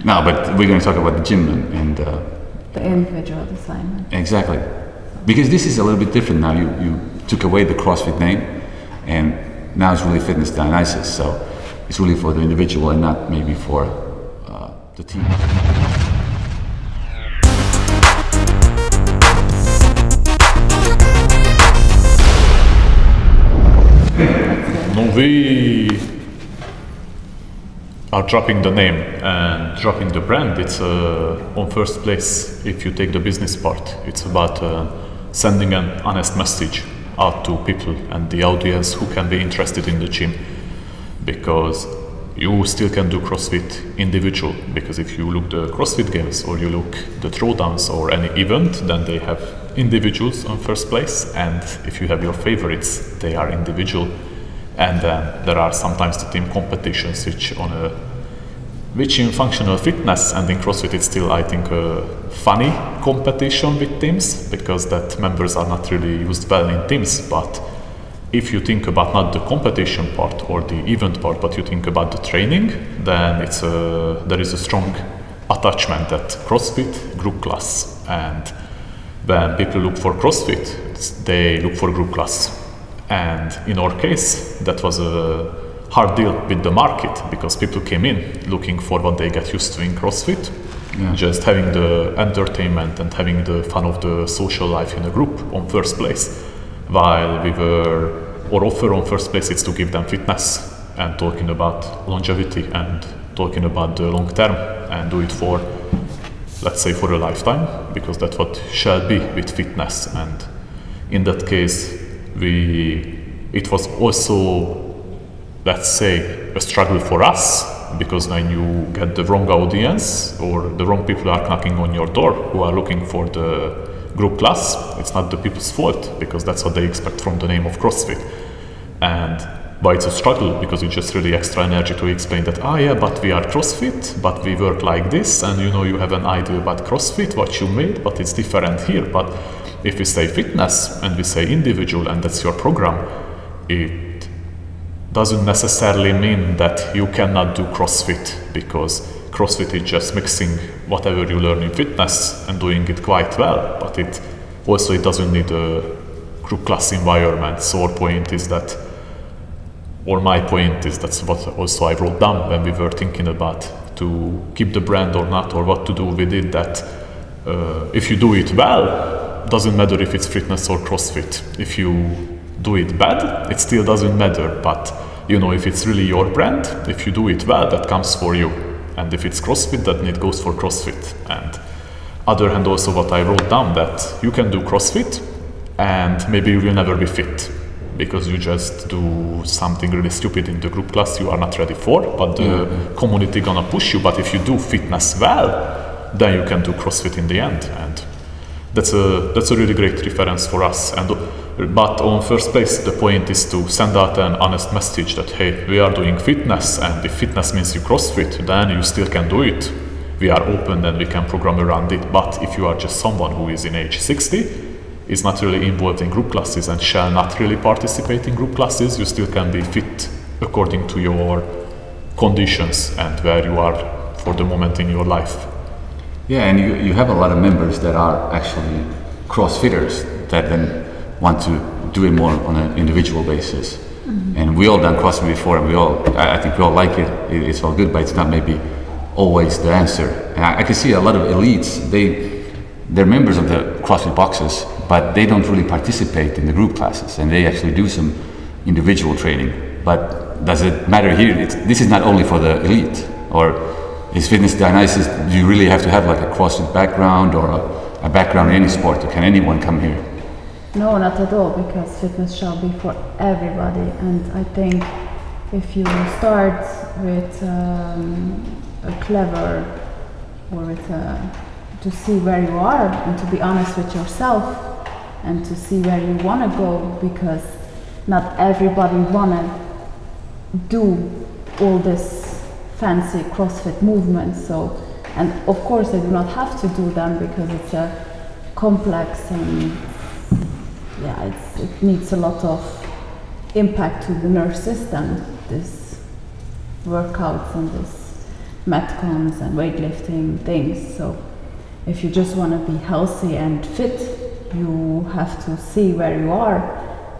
No, but we're going to talk about the gym and the individual assignment. Exactly, because this is a little bit different now. You took away the CrossFit name, and now it's really Fitness Dionysus. So it's really for the individual and not maybe for the team. No, we are dropping the name and dropping the brand. It's on first place. If you take the business part, it's about sending an honest message out to people and the audience who can be interested in the gym, because you still can do CrossFit individual. Because if you look the CrossFit Games or you look the Throwdowns or any event, then they have individuals on first place, and if you have your favorites, they are individual. And there are sometimes the team competitions, which in functional fitness and in CrossFit it's still, I think, a funny competition with teams, because that members are not really used well in teams. But if you think about not the competition part or the event part, but you think about the training, then there is a strong attachment at CrossFit group class. And when people look for CrossFit, they look for group class. And in our case, that was a hard deal with the market, because people came in looking for what they get used to in CrossFit, just having the entertainment and having the fun of the social life in a group on first place. While our offer on first place is to give them fitness and talking about longevity and talking about the long term and do it for, let's say, for a lifetime, because that's what shall be with fitness. And in that case, it was also, let's say, a struggle for us, because when you get the wrong audience or the wrong people are knocking on your door who are looking for the group class, it's not the people's fault, because that's what they expect from the name of CrossFit. And why it's a struggle, because it's just really extra energy to explain that, but we are CrossFit, but we work like this, and you have an idea about CrossFit, what you made, but it's different here. But if we say fitness and we say individual and that's your program, it doesn't necessarily mean that you cannot do CrossFit, because CrossFit is just mixing whatever you learn in fitness and doing it quite well, but it doesn't need a group class environment. So our point is that, or my point is, that's what also I wrote down when we were thinking about to keep the brand or not, or what to do with it, that if you do it well, doesn't matter if it's fitness or CrossFit. If you do it bad, it still doesn't matter. But if it's really your brand, if you do it well, that comes for you. And if it's CrossFit, then it goes for CrossFit. And other hand, also what I wrote down, that you can do CrossFit and maybe you will never be fit, because you just do something really stupid in the group class you are not ready for, but the community gonna push you. But if you do fitness well, then you can do CrossFit in the end. And that's a really great reference for us. But on first place, the point is to send out an honest message that, hey, we are doing fitness, and if fitness means you CrossFit, then you still can do it. We are open and we can program around it. But if you are just someone who is in age 60, is not really involved in group classes and shall not really participate in group classes, you still can be fit according to your conditions and where you are for the moment in your life. Yeah, and you have a lot of members that are actually CrossFitters that then want to do it more on an individual basis. And we all done CrossFit before, and I think we all like it. It's all good, but it's not maybe always the answer. And I can see a lot of elites, they're members of the CrossFit boxes, but they don't really participate in the group classes, and they actually do some individual training. But does it matter here? This is not only for the elite, or is Fitness Dionysus, do you really have to have like a CrossFit background or a background in any sport, or can anyone come here? No, not at all, because fitness shall be for everybody. And I think if you start with a clever, or with to see where you are and to be honest with yourself and to see where you want to go, because not everybody want to do all this fancy CrossFit movements. So, and of course they do not have to do them, because it's a complex and it needs a lot of impact to the nerve system, this workouts and this metcons and weightlifting things. So if you just want to be healthy and fit, you have to see where you are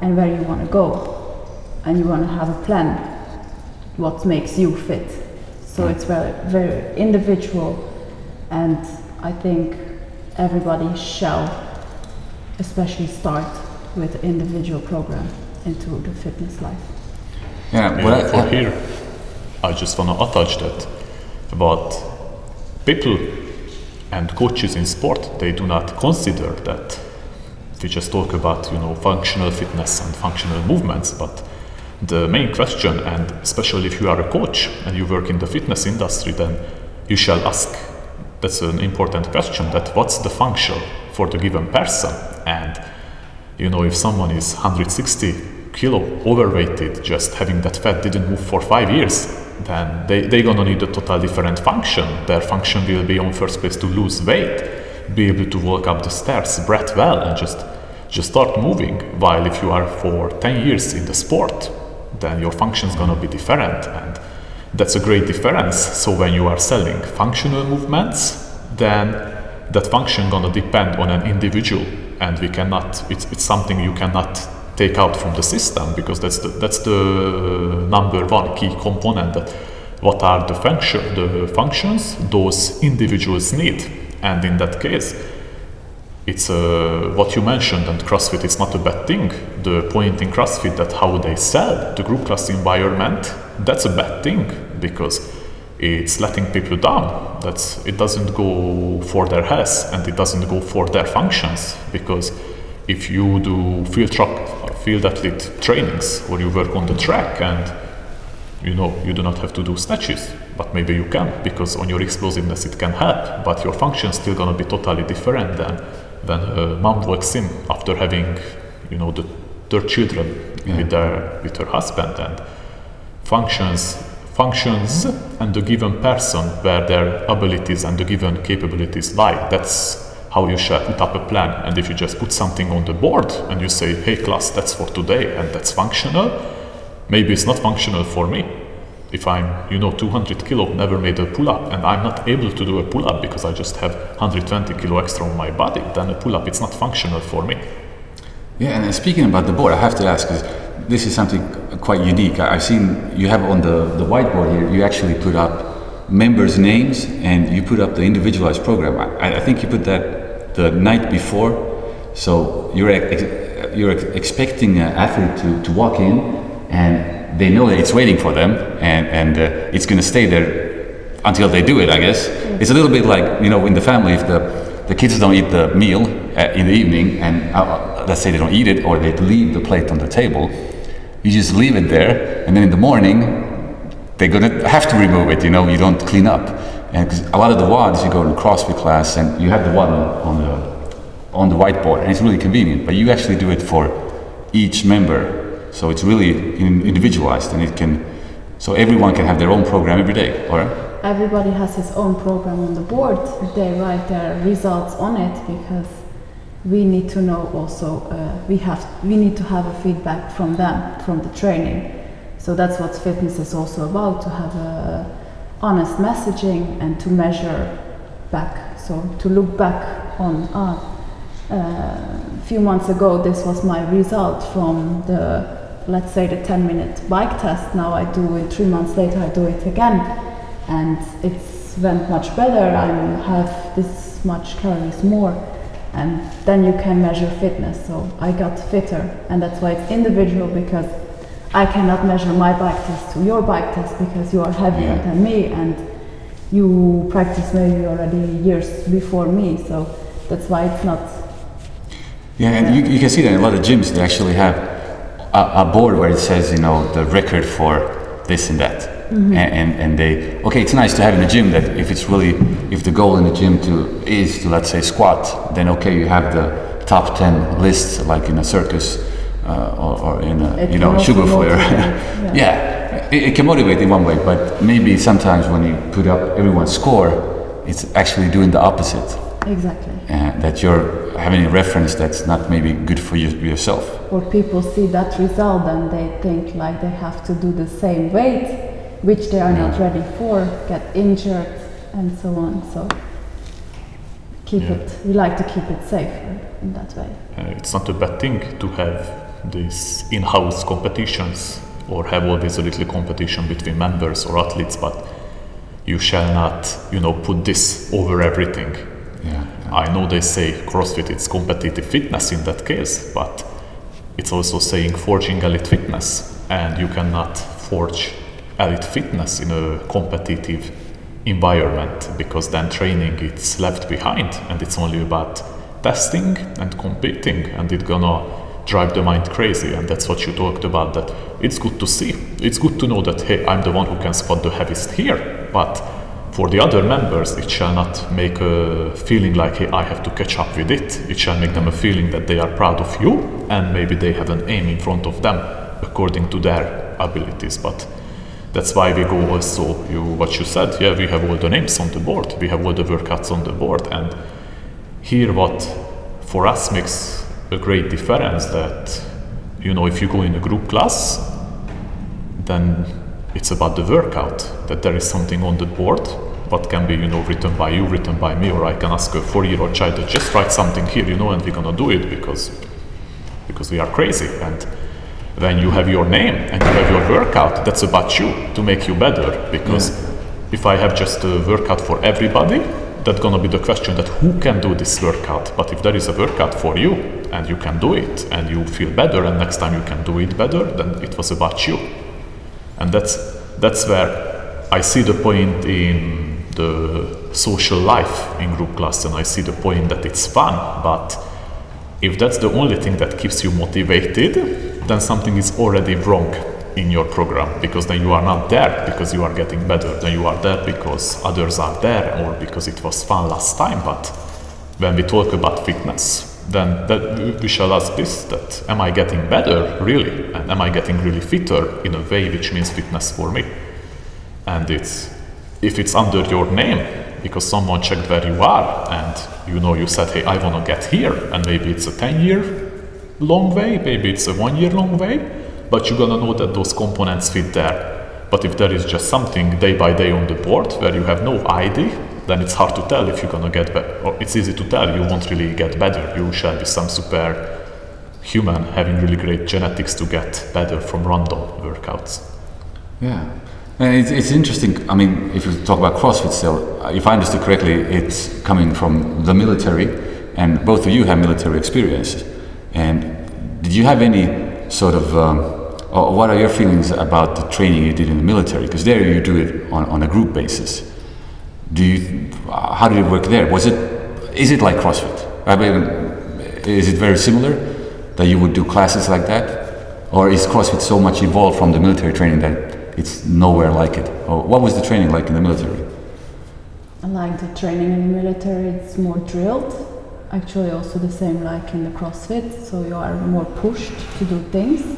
and where you want to go, and you want to have a plan what makes you fit. So it's very, very individual, and I think everybody shall especially start with an individual program into the fitness life. Yeah, for here, I just want to attach that about people and coaches in sport, they do not consider that we just talk about, you know, functional fitness and functional movements, but the main question, and especially if you are a coach and you work in the fitness industry, then you shall ask, that's an important question, that what's the function for the given person? And you know, if someone is 160 kilo overweighted, just having that fat didn't move for 5 years, then they're gonna need a total different function. Their function will be on first place to lose weight, be able to walk up the stairs, breathe well, and just start moving. While if you are for 10 years in the sport, then your function is gonna be different, and that's a great difference. So when you are selling functional movements, then that function gonna depend on an individual, and we cannot. It's something you cannot take out from the system, because that's the number one key component. That what are the functions those individuals need, and in that case, it's what you mentioned, and CrossFit is not a bad thing. The point in CrossFit that how they sell the group class environment, that's a bad thing, because it's letting people down. It doesn't go for their health, and it doesn't go for their functions, because if you do field athlete trainings, or you work on the track, and you know you do not have to do snatches, but maybe you can, because on your explosiveness it can help, but your function is still going to be totally different than a mom walks in after having, you know, their children with her husband, and functions and the given person where their abilities and the given capabilities lie. That's how you shall put up a plan. And if you just put something on the board and you say, hey class, that's for today, and that's functional, maybe it's not functional for me. If I'm, 200 kilo, never made a pull-up, and I'm not able to do a pull-up because I just have 120 kilo extra on my body, then a pull-up, it's not functional for me. Yeah, and speaking about the board, I have to ask, because this is something quite unique. I've seen you have on the whiteboard here, you actually put up members' names and you put up the individualized program. I think you put that the night before, so you're expecting an athlete to walk in, and they know that it's waiting for them, and it's going to stay there until they do it, I guess. It's a little bit like, in the family, if the kids don't eat the meal in the evening, and let's say they don't eat it, or they leave the plate on the table, you just leave it there, and then in the morning, they're gonna have to remove it, you don't clean up. And 'cause a lot of the WODs, you go to CrossFit class, and you have the WOD on the whiteboard, and it's really convenient, but you actually do it for each member. So it's really individualized, and so everyone can have their own program every day, or? Everybody has his own program on the board. They write their results on it, because we need to know also, we need to have a feedback from them, from the training. So that's what fitness is also about, to have a honest messaging and to measure back. So to look back on, a few months ago, this was my result from let's say the 10-minute bike test. Now I do it 3 months later, I do it again. And it's went much better. I have this much calories more. And then you can measure fitness. So I got fitter, and that's why it's individual, because I cannot measure my bike test to your bike test, because you are heavier than me and you practice maybe already years before me. So that's why it's not. Yeah, and you can see that in a lot of gyms, they actually have a board where it says, the record for this and that. Mm-hmm. And it's nice to have in the gym that if the goal in the gym is to, let's say, squat, then you have the top 10 lists, like in a circus or in a sugar flare. It can motivate in one way, but maybe sometimes when you put up everyone's score, it's actually doing the opposite. Exactly. That you're having a reference that's not maybe good for yourself. Or people see that result and they think like they have to do the same weight which they are not ready for, get injured and so on. So we like to keep it safe in that way. It's not a bad thing to have these in-house competitions or have always a little competition between members or athletes, but you shall not, put this over everything. I know they say CrossFit, it's competitive fitness in that case, but it's also saying forging elite fitness, and you cannot forge elite fitness in a competitive environment, because then training it's left behind and it's only about testing and competing, and it's gonna drive the mind crazy. And that's what you talked about, that it's good to see, it's good to know that, hey, I'm the one who can squat the heaviest here, but for the other members it shall not make a feeling like, hey, I have to catch up with it. It shall make them a feeling that they are proud of you, and maybe they have an aim in front of them according to their abilities. But that's why we go also, what you said, we have all the names on the board, we have all the workouts on the board, and here what for us makes a great difference, that if you go in a group class, then it's about the workout, that there is something on the board what can be written by you, written by me, or I can ask a 4-year-old child to just write something here, and we're gonna do it because we are crazy. And when you have your name and you have your workout, that's about you, to make you better, because if I have just a workout for everybody, that's gonna be the question, that who can do this workout. But if there is a workout for you and you can do it and you feel better, and next time you can do it better, then it was about you. And that's where I see the point in the social life in group class, and I see the point that it's fun. But if that's the only thing that keeps you motivated, then something is already wrong in your program, because then you are not there because you are getting better, then you are there because others are there, or because it was fun last time. But when we talk about fitness, then we shall ask this, that am I getting better really, and am I getting really fitter in a way which means fitness for me? And if it's under your name because someone checked where you are, and you said, hey, I want to get here, and maybe it's a 10-year long way, maybe it's a 1-year long way, but you're gonna know that those components fit there. But if there is just something day by day on the board where you have no ID, then it's hard to tell if you're gonna get better. Or it's easy to tell you won't really get better. You shall be some super human having really great genetics to get better from random workouts. Yeah, and it's interesting. I mean, if you talk about CrossFit still, if I understood correctly, it's coming from the military, and both of you have military experience. And did you have any sort of, or what are your feelings about the training you did in the military? Because there you do it on a group basis. How did it work there? Is it like CrossFit? I mean, is it very similar that you would do classes like that? Or is CrossFit so much evolved from the military training that it's nowhere like it? Or what was the training like in the military? I like the training in the military, it's more drilled. Actually also the same like in the CrossFit, so you are more pushed to do things,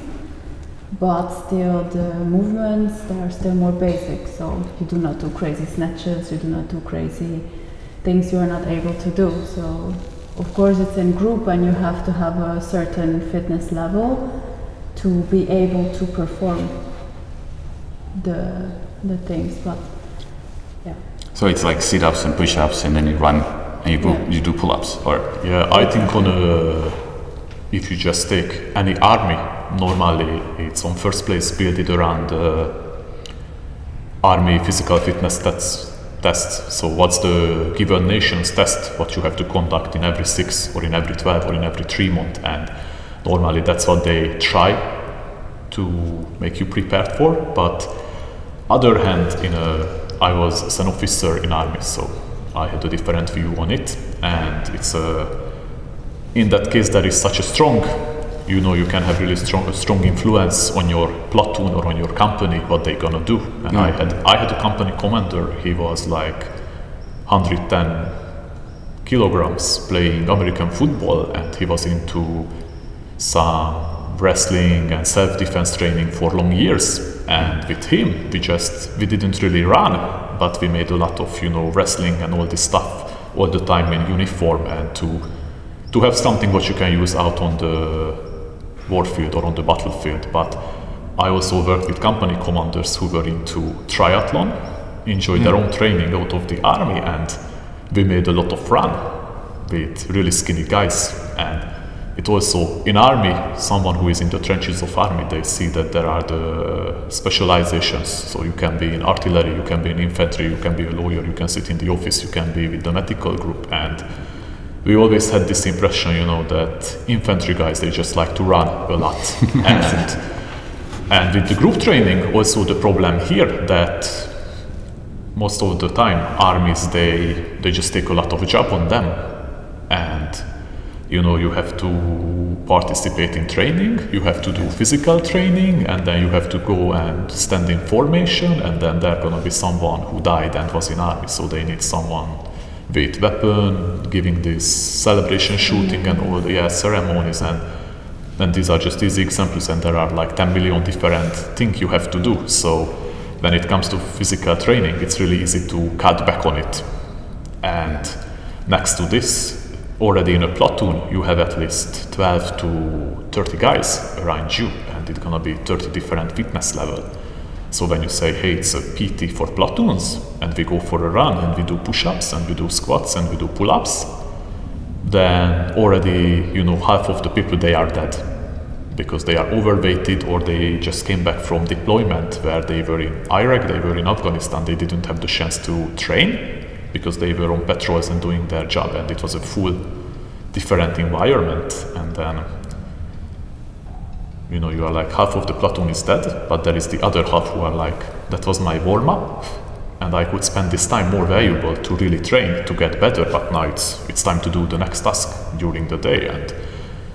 but still the movements, they are still more basic, so you do not do crazy snatches, you do not do crazy things you are not able to do. So of course it's in group and you have to have a certain fitness level to be able to perform the things, but yeah. So it's like sit-ups and push-ups, and then you run and you do pull-ups, or? Yeah, I think if you just take any army, normally it's on first place built around army physical fitness tests. So what's the given nation's test, what you have to conduct in every 6 or in every 12 or in every 3 months, and normally that's what they try to make you prepared for. But other hand, I was an officer in army, so I had a different view on it, and it's in that case there is such a strong, you can have really strong influence on your platoon or on your company, what they're gonna do. And I had a company commander, he was like 110 kilograms playing American football, and he was into some wrestling and self-defense training for long years. And with him, we didn't really run, but we made a lot of, wrestling and all this stuff all the time in uniform, and to have something what you can use out on the warfield or on the battlefield. But I also worked with company commanders who were into triathlon, enjoyed their own training out of the army, and we made a lot of run with really skinny guys. And it also, in army, someone who is in the trenches of army, they see that there are the specializations. So you can be in artillery, you can be in infantry, you can be a lawyer, you can sit in the office, you can be with the medical group. And we always had this impression, you know, that infantry guys, they just like to run a lot. And with the group training, also the problem here that most of the time armies, they just take a lot of job on them. And you know, you have to participate in training, you have to do physical training, and then you have to go and stand in formation, and then there's gonna be someone who died and was in army, so they need someone with weapon, giving this celebration shooting and all the ceremonies, and these are just easy examples, and there are like 10 million different things you have to do. So when it comes to physical training, it's really easy to cut back on it. And next to this, already in a platoon, you have at least 12 to 30 guys around you, and it's gonna be 30 different fitness level. So when you say, hey, it's a PT for platoons, and we go for a run, and we do push-ups, and we do squats, and we do pull-ups, then already, you know, half of the people, they are dead, because they are overweighted, or they just came back from deployment where they were in Iraq, they were in Afghanistan, they didn't have the chance to train, because they were on patrols and doing their job, and it was a full different environment. And then, you know, you are like, half of the platoon is dead, but there is the other half who are like, that was my warm-up, and I could spend this time more valuable to really train, to get better, but now it's time to do the next task during the day. And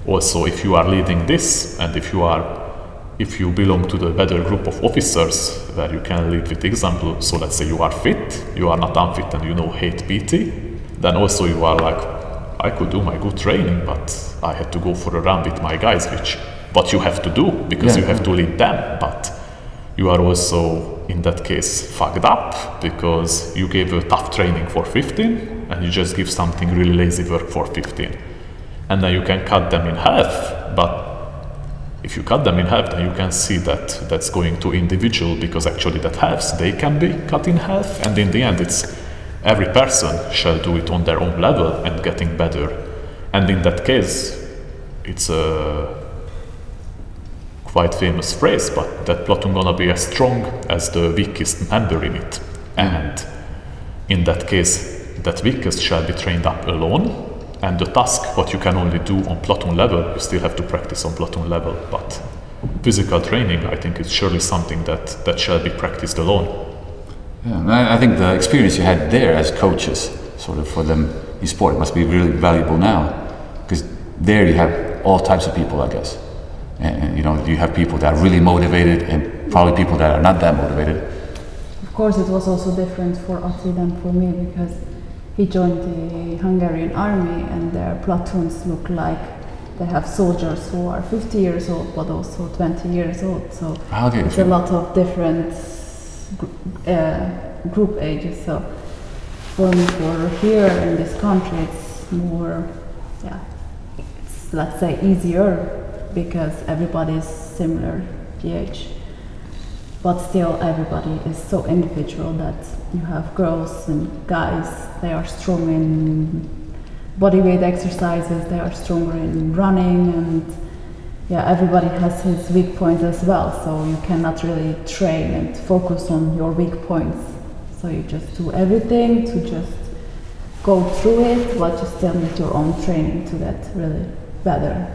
also, if you are leading this, and if you belong to the better group of officers where you can lead with example, so let's say you are fit, you are not unfit, and you know hate PT, then also you are like, I could do my good training, but I had to go for a run with my guys, what you have to do, because you have to lead them, but you are also, in that case, fucked up, because you gave a tough training for 15, and you just give something really lazy work for 15. And then you can cut them in half, but if you cut them in half, then you can see that that's going to individual, because actually that halves, they can be cut in half, and in the end it's every person shall do it on their own level and getting better. And in that case, it's a quite famous phrase, but that platoon gonna be as strong as the weakest member in it. And in that case, that weakest shall be trained up alone. And the task, what you can only do on platoon level, you still have to practice on platoon level. But physical training, I think, is surely something that shall be practiced alone. Yeah, I think the experience you had there as coaches, sort of for them in sport, must be really valuable now, because there you have all types of people, I guess. And you know, you have people that are really motivated, and probably people that are not that motivated. Of course, it was also different for Ati than for me, because he joined the Hungarian army, and their platoons look like they have soldiers who are 50 years old, but also 20 years old. So it's a lot of different group ages. So for me, for here in this country, it's more, it's, let's say, easier, because everybody is similar age. But still, everybody is so individual that you have girls and guys, they are strong in bodyweight exercises, they are stronger in running, and everybody has his weak points as well, so you cannot really train and focus on your weak points. So you just do everything to just go through it, but you still need your own training to get really better.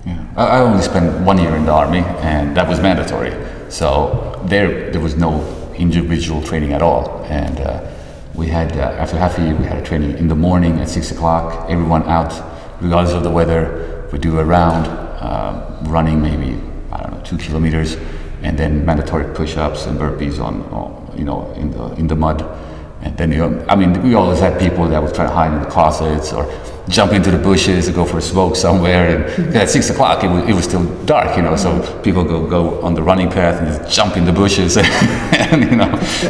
Yeah, I only spent 1 year in the army, and that was mandatory. So there was no individual training at all. And we had, after half a year, we had a training in the morning at 6 o'clock, everyone out, regardless of the weather. We do a round, running maybe, 2 kilometers, and then mandatory push-ups and burpees in the mud. And then, we always had people that would try to hide in the closets or jump into the bushes to go for a smoke somewhere. And at 6 o'clock, it was still dark, so people go on the running path and just jump in the bushes and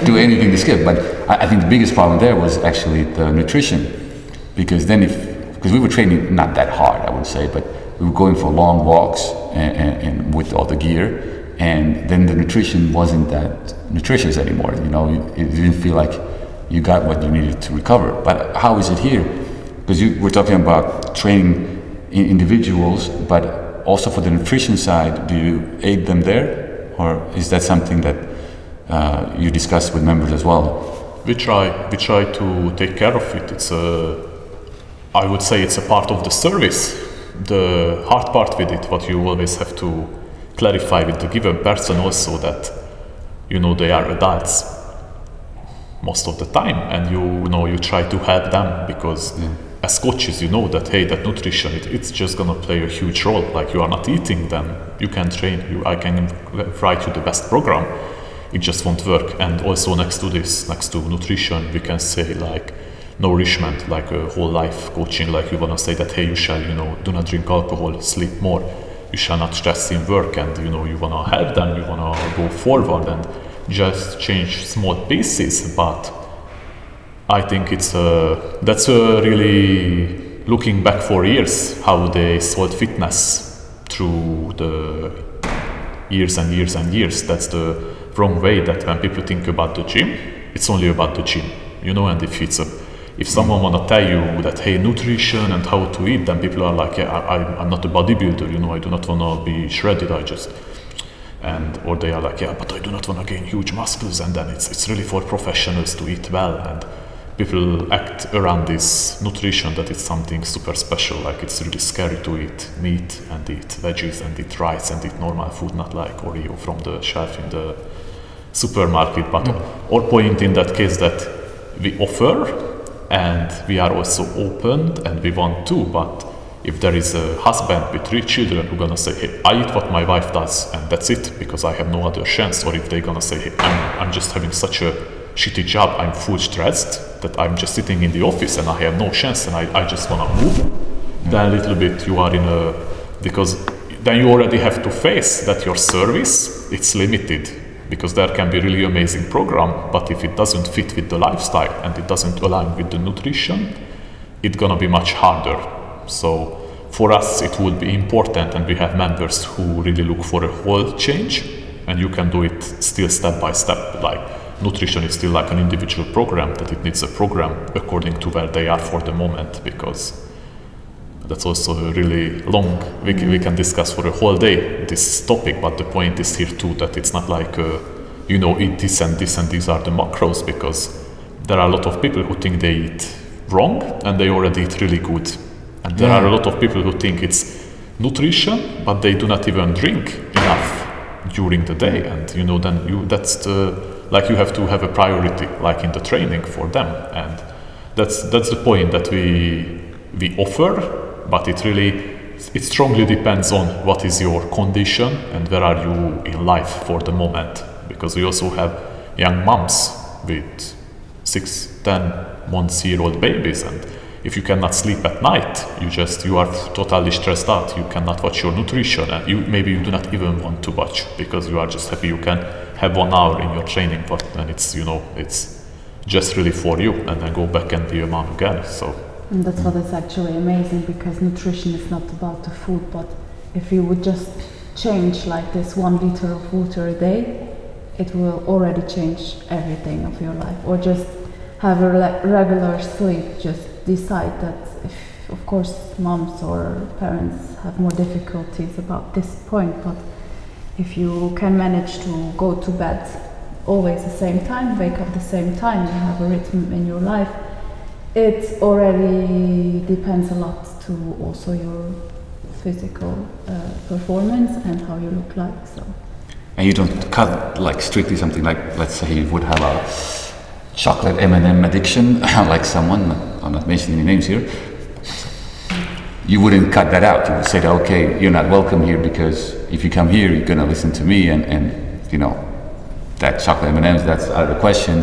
do anything to skip. But I think the biggest problem there was actually the nutrition, because we were training not that hard, I would say, but we were going for long walks and with all the gear. and then the nutrition wasn't that nutritious anymore. You know, it didn't feel like you got what you needed to recover. But how is it here? Because we're talking about training individuals, but also for the nutrition side, do you aid them there, or is that something that you discuss with members as well? We try to take care of it. I would say it's a part of the service. The hard part with it, what you always have to clarify with the given person also, that you know they are adults most of the time, and you try to help them, because as coaches you know that, hey, that nutrition, it's just gonna play a huge role. Like, you are not eating, then you can train, I can write you the best program, it just won't work. And also next to nutrition, we can say like nourishment, like a whole life coaching. Like, you wanna say that, hey, you shall, do not drink alcohol, sleep more, you shall not stress in work, and you wanna help them, you wanna go forward and just change small pieces. But I think that's really looking back for years how they sold fitness through the years and years and years. That's the wrong way, that when people think about the gym, it's only about the gym, and if someone wanna tell you that, hey, nutrition and how to eat, then people are like, yeah, I'm not a bodybuilder, I do not wanna be shredded, or they are like, yeah, but I do not wanna gain huge muscles, and then it's really for professionals to eat well. And people act around this nutrition that it's something super special, like it's really scary to eat meat and eat veggies and eat rice and eat normal food, not like Oreo from the shelf in the supermarket. But our point in that case that we offer, and we are also open, and we want to. But if there is a husband with 3 children who's gonna say, hey, I eat what my wife does and that's it, because I have no other chance, or if they're gonna say, hey, I'm just having such a shitty job, I'm full stressed that I'm just sitting in the office and I have no chance and I just wanna move, then a little bit you are because then you already have to face that your service, it's limited, because there can be really amazing program, but if it doesn't fit with the lifestyle and it doesn't align with the nutrition, it's gonna be much harder. So for us it would be important, and we have members who really look for a whole change, and you can do it still step by step. Like, nutrition is still like an individual program, that it needs a program according to where they are for the moment, because that's also really long. We can discuss for a whole day this topic, but the point is here too that it's not like eat this and this and these are the macros, because there are a lot of people who think they eat wrong and they already eat really good, and there are a lot of people who think it's nutrition but they do not even drink enough during the day, and then you have to have a priority, like in the training for them. And that's the point that we offer. But it strongly depends on what is your condition and where are you in life for the moment, because we also have young moms with 6-10 months-year-old babies, and if you cannot sleep at night, you are totally stressed out, you cannot watch your nutrition, and maybe you do not even want to watch, because you are just happy you can have 1 hour in your training, but then it's just really for you, and then go back and be a mom again. And that's what is actually amazing, because nutrition is not about the food, but if you would just change like this 1 liter of water a day, it will already change everything of your life. Or just have a regular sleep, just decide that if, of course, moms or parents have more difficulties about this point, but if you can manage to go to bed always the same time, wake up the same time, you have a rhythm in your life, it already depends a lot to also your physical performance and how you look like. So. And you don't cut like strictly something like, let's say you would have a chocolate M&M addiction, like someone, I'm not mentioning any names here, you wouldn't cut that out. You would say that, okay, you're not welcome here, because if you come here, you're gonna listen to me, and that chocolate M&Ms, that's out of the question.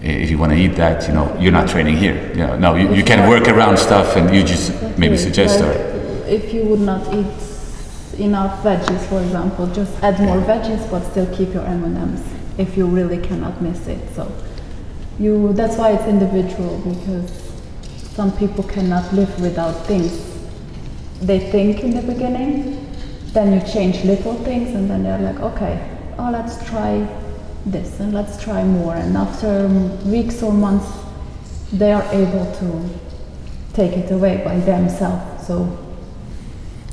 If you want to eat that, you're not training here. No, you can work around stuff, and you just maybe suggest like, if you would not eat enough veggies, for example, just add more veggies, but still keep your M&Ms if you really cannot miss it. So that's why it's individual, because some people cannot live without things. They think in the beginning, then you change little things, and then they're like, okay, let's try this and let's try more. And after weeks or months, they are able to take it away by themselves. So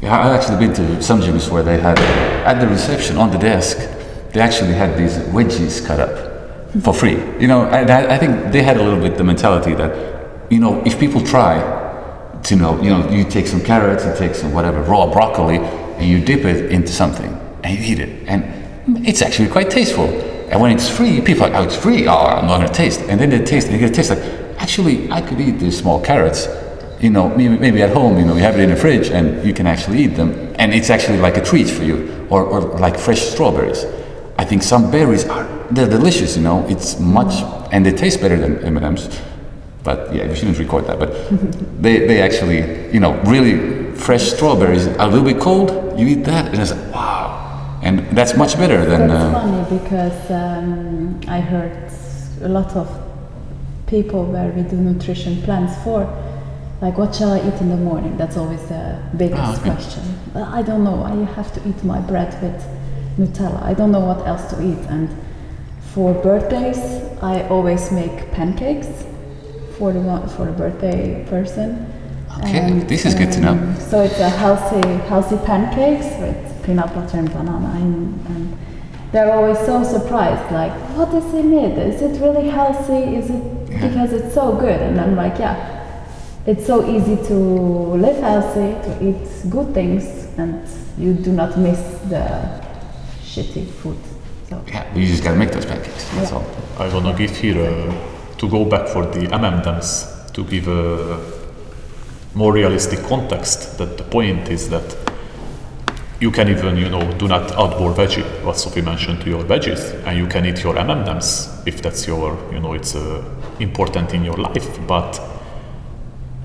yeah, I've actually been to some gyms where they had, at the reception on the desk, they actually had these wedgies cut up for free. You know, I think they had a little bit the mentality that, you know, if people try to you take some carrots, you take some whatever, raw broccoli, and you dip it into something, and you eat it, and it's actually quite tasteful. And when it's free, people are like, oh, it's free, oh, I'm not gonna taste. And then they taste, and you get a taste like, actually, I could eat these small carrots. You know, maybe at home, you know, you have it in the fridge and you can actually eat them. And it's actually like a treat for you, or like fresh strawberries. I think some berries they're delicious, you know, it's much, and they taste better than M&Ms. But yeah, we shouldn't record that, but they actually, you know, really fresh strawberries, a little bit cold, you eat that, and it's like, wow. And that's much better than... That's funny because I heard a lot of people where we do nutrition plans for, like, what shall I eat in the morning? That's always the biggest question. I don't know, I have to eat my bread with Nutella. I don't know what else to eat. And for birthdays, I always make pancakes for the birthday person. Okay, and, this is good to know. So it's a healthy pancakes with peanut butter and banana, and they're always so surprised, like, what is in it? Is it really healthy? Is it because it's so good? And I'm like, yeah. It's so easy to live healthy, to eat good things, and you do not miss the shitty food. So. Yeah, you just gotta make those pancakes, that's all. I wanna give here, to go back for the M&Ms, to give a more realistic context, that the point is that you can even, you know, do not add more veggie, what Sophie mentioned, to your veggies, and you can eat your M&Ms if that's your, you know, it's important in your life, but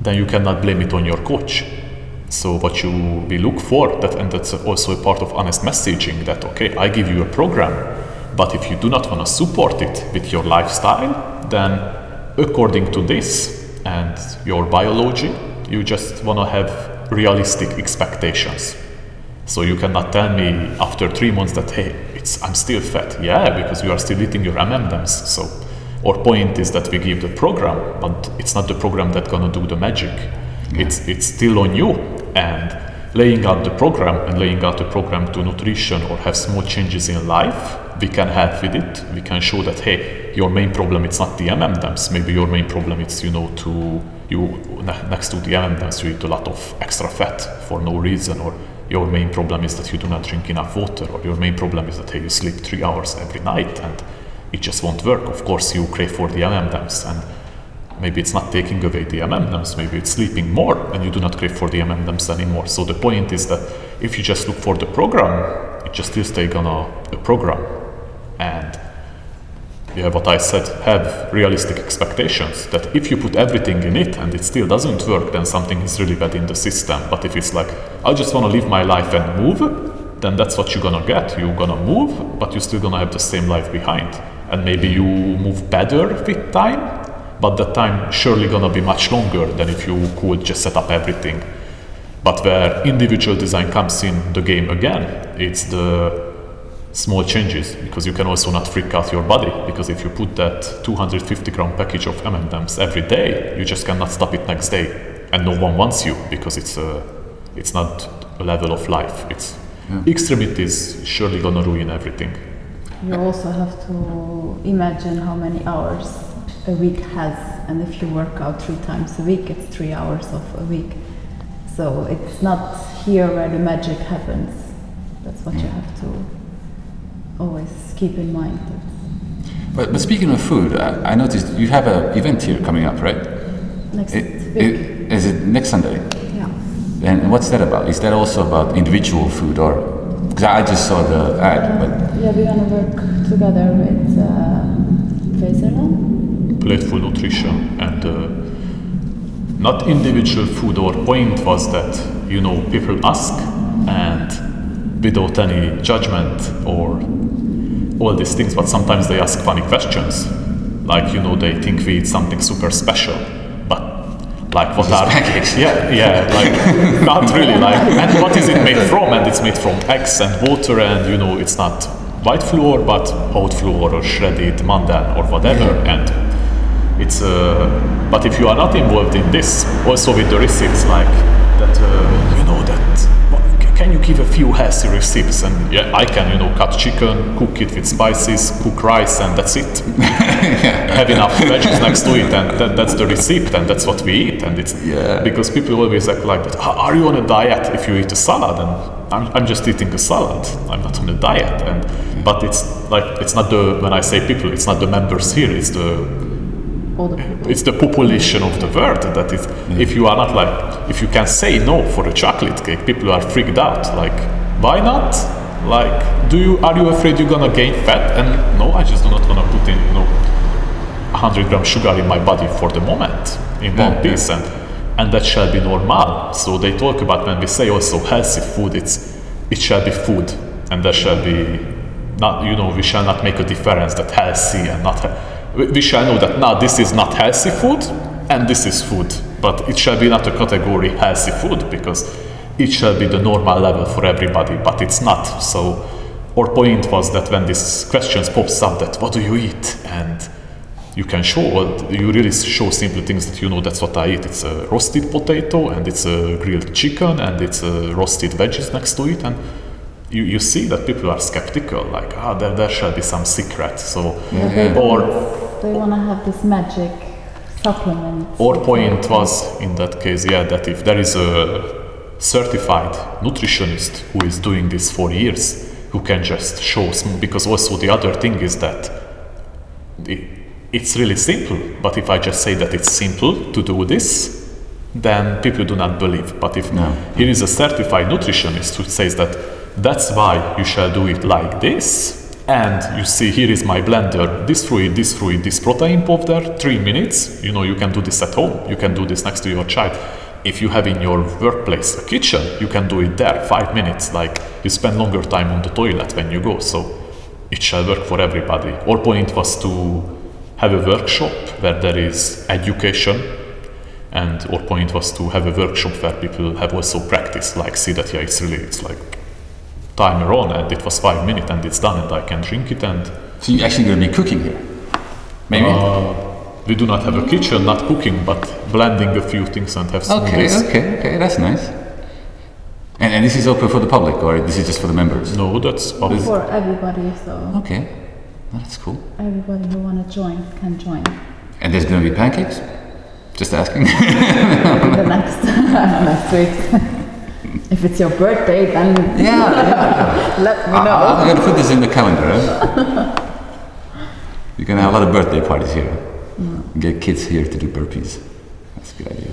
then you cannot blame it on your coach. So what we look for, and that's also a part of honest messaging, that okay, I give you a program, but if you do not want to support it with your lifestyle, then according to this and your biology, you just want to have realistic expectations. So you cannot tell me after 3 months that, hey, I'm still fat. Yeah, because you are still eating your M&Ms. So our point is that we give the program, but it's not the program that's gonna do the magic. It's still on you, and laying out the program to nutrition or have small changes in life, we can help with it. We can show that, hey, your main problem it's not the M&Ms. Maybe your main problem is, you know, next to the M&Ms you eat a lot of extra fat for no reason, or your main problem is that you do not drink enough water, or your main problem is that, hey, you sleep 3 hours every night and it just won't work. Of course, you crave for the M&Ms, and maybe it's not taking away the M&Ms, maybe it's sleeping more, and you do not crave for the M&Ms anymore. So the point is that if you just look for the program, it just still stays on a program. And yeah, what I said, have realistic expectations, that if you put everything in it and it still doesn't work, then something is really bad in the system. But if it's like, I just want to live my life and move, then that's what you're gonna get. You're gonna move, but you're still gonna have the same life behind. And maybe you move better with time, but the time surely gonna be much longer than if you could just set up everything. But where individual design comes in the game again, it's the small changes, because you can also not freak out your body, because if you put that 250-gram package of M&Ms every day, you just cannot stop it next day, and no one wants you, because it's not a level of life. Extremities surely gonna ruin everything. You also have to imagine how many hours a week has, and if you work out 3 times a week, it's 3 hours of a week. So it's not here where the magic happens. That's what you have to always keep in mind. But speaking of food, I noticed you have an event here coming up, right? Next week. Is it next Sunday? Yeah. And what's that about? Is that also about individual food, or because I just saw the ad? But yeah, we're gonna work together with Faisal. Playful nutrition, and not individual food. Our point was that, you know, people ask, and without any judgment or all these things, but sometimes they ask funny questions, like, you know, they think we eat something super special, but Like what Just are pancakes. Yeah, like not really like. And what is it made from? And it's made from eggs and water, and you know it's not white flour but oat flour or shredded mandan or whatever. And it's but if you are not involved in this, also with the receipts like that, you know that. Can you give a few healthy recipes? And yeah, I can, you know, cut chicken, cook it with spices, cook rice, and that's it. Have enough veggies next to it, and that's the receipt, and that's what we eat. And it's because people always act like that. Are you on a diet if you eat a salad? And I'm just eating a salad. I'm not on a diet. And but it's like it's not the when I say people, it's not the members here. It's the population of the world that is. If you are not like, if you can say no for a chocolate cake, people are freaked out. Like, why not? Like, are you afraid you're gonna gain fat? And no, I just do not wanna put in, you know, 100 grams sugar in my body for the moment in one piece, and that shall be normal. So they talk about when we say also healthy food, it shall be food, and there shall be not, you know, we shall not make a difference that healthy and not. We shall know that now this is not healthy food and this is food, but it shall be not a category healthy food because it shall be the normal level for everybody, but it's not. So our point was that when this questions pops up that what do you eat, and you can show, you really show simple things that you know that's what I eat. It's a roasted potato and it's a grilled chicken and it's a roasted veggies next to it, and you see that people are skeptical, like there shall be some secret. So they want to have this magic supplement. Our point was in that case, that if there is a certified nutritionist who is doing this for years, who can just show, because also the other thing is that it's really simple, but if I just say that it's simple to do this, then people do not believe. But if here is a certified nutritionist who says that that's why you shall do it like this, and you see here is my blender, this fluid, this protein powder, 3 minutes, you know, you can do this at home, you can do this next to your child. If you have in your workplace a kitchen, you can do it there, 5 minutes, like you spend longer time on the toilet when you go, so it shall work for everybody. Our point was to have a workshop where there is education, and our point was to have a workshop where people have also practice, like see that it's like timer on, and it was 5 minutes and it's done and I can drink it. And so you're actually going to be cooking here? Maybe? We do not have a kitchen, not cooking, but blending a few things and have smoothies. Okay, that's nice. And this is open for the public, or this is just for the members? No, that's public. For everybody, so okay, that's cool. Everybody who want to join can join. And there's going to be pancakes? Just asking. The next week. If it's your birthday, then let me know. I'm going to put this in the calendar. You're going to have a lot of birthday parties here. Get kids here to do burpees. That's a good idea.